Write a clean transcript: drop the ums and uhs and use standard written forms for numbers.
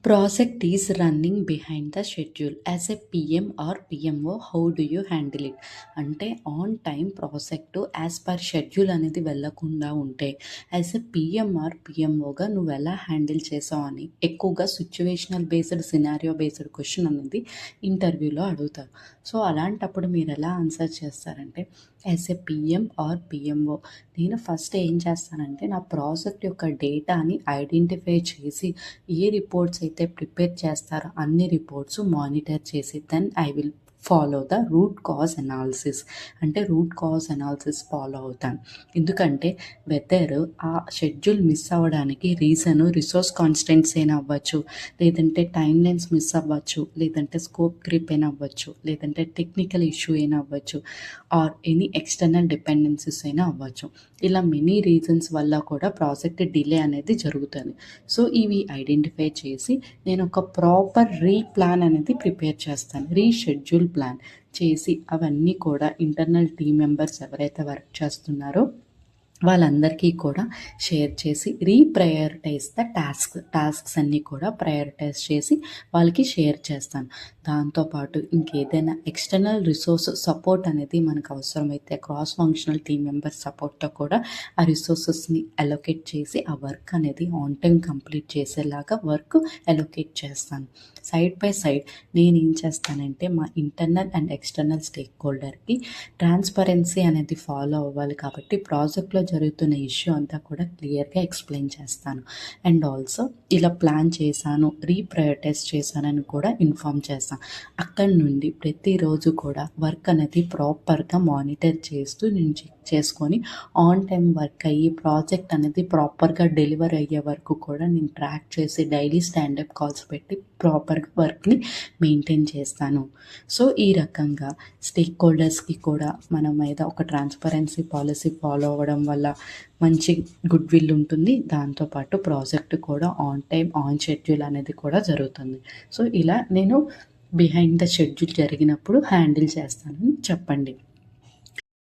Project is running behind the schedule. As a PM or PMO, how do you handle it? అంటే on time project as per schedule అనేది వెళ్ళకుండా ఉంటే as a PM or పిఎంఓగా నువ్వు ఎలా handle చేసావు అని ఎక్కువగా situational based scenario based question అనేది ఇంటర్వ్యూలో అడుగుతారు. సో అలాంటప్పుడు మీరు ఎలా ఆన్సర్ చేస్తారంటే as a PM or PMO నేను ఫస్ట్ ఏం చేస్తానంటే నా ప్రాజెక్ట్ యొక్క డేటాని ఐడెంటిఫై చేసి ఏ రిపోర్ట్స్ అయితే ప్రిపేర్ చేస్తారో అన్ని రిపోర్ట్స్ మానిటర్ చేసి then I will follow the root cause analysis. అంటే రూట్ కాజ్ అనాలిసిస్ ఫాలో అవుతాను. ఎందుకంటే వెదర్ ఆ షెడ్యూల్ మిస్ అవ్వడానికి రీజను రిసోర్స్ కాన్స్టెంట్స్ అయినా అవ్వచ్చు, లేదంటే టైం లైన్స్ మిస్ అవ్వచ్చు, లేదంటే స్కోప్ క్రీప్ అయినా అవ్వచ్చు, లేదంటే టెక్నికల్ ఇష్యూ అయినా అవ్వచ్చు, ఆర్ ఎనీ ఎక్స్టర్నల్ డిపెండెన్సీస్ అయినా అవ్వచ్చు. ఇలా మెనీ రీజన్స్ వల్ల కూడా ప్రాజెక్ట్ డిలే అనేది జరుగుతుంది. సో ఇవి ఐడెంటిఫై చేసి నేను ఒక ప్రాపర్ ప్లాన్ అనేది ప్రిపేర్ చేస్తాను. రీషెడ్యూల్ ప్లాన్ చేసి అవన్నీ కూడా ఇంటర్నల్ టీమ్ మెంబర్స్ ఎవరైతే వర్క్ చేస్తున్నారో వాళ్ళందరికీ కూడా షేర్ చేసి రీప్రయారిటైజ్ ద టాస్క్స్ అన్నీ కూడా ప్రయారిటైజ్ చేసి వాళ్ళకి షేర్ చేస్తాను. దాంతోపాటు ఇంకేదైనా ఎక్స్టర్నల్ రిసోర్స్ సపోర్ట్ అనేది మనకు అవసరమైతే క్రాస్ ఫంక్షనల్ టీమ్ మెంబర్స్ సపోర్ట్తో కూడా ఆ రిసోర్సెస్ని అలొకేట్ చేసి ఆ వర్క్ అనేది ఆన్ టైం కంప్లీట్ చేసేలాగా వర్క్ అలొకేట్ చేస్తాను. సైడ్ బై సైడ్ నేను ఏం చేస్తానంటే మా ఇంటర్నల్ అండ్ ఎక్స్టర్నల్ స్టేక్ హోల్డర్కి ట్రాన్స్పరెన్సీ అనేది ఫాలో అవ్వాలి కాబట్టి ప్రాజెక్ట్లో జరుగుతున్న ఇష్యూ అంతా కూడా క్లియర్గా ఎక్స్ప్లెయిన్ చేస్తాను. అండ్ ఆల్సో ఇలా ప్లాన్ చేశాను, రీప్రయారిటైజ్ చేశానని కూడా ఇన్ఫామ్ చేస్తాను. అక్కడి నుండి ప్రతిరోజు కూడా వర్క్ అనేది ప్రాపర్గా మానిటర్ చేస్తూ నేను చెక్ చేసుకొని ఆన్ టైం వర్క్ అయ్యి ప్రాజెక్ట్ అనేది ప్రాపర్గా డెలివర్ అయ్యే వరకు కూడా నేను ట్రాక్ చేసి డైలీ స్టాండప్ కాల్స్ పెట్టి ప్రాపర్గా వర్క్ని మెయింటైన్ చేస్తాను. సో ఈ రకంగా స్టేక్ హోల్డర్స్కి కూడా మన మీద ఒక ట్రాన్స్పరెన్సీ పాలసీ ఫాలో అవ్వడం వల్ల మంచి గుడ్ విల్ ఉంటుంది. దాంతోపాటు ప్రాజెక్ట్ కూడా ఆన్ టైం ఆన్ షెడ్యూల్ అనేది కూడా జరుగుతుంది. సో ఇలా నేను బిహైండ్ ద షెడ్యూల్ జరిగినప్పుడు హ్యాండిల్ చేస్తానని చెప్పండి.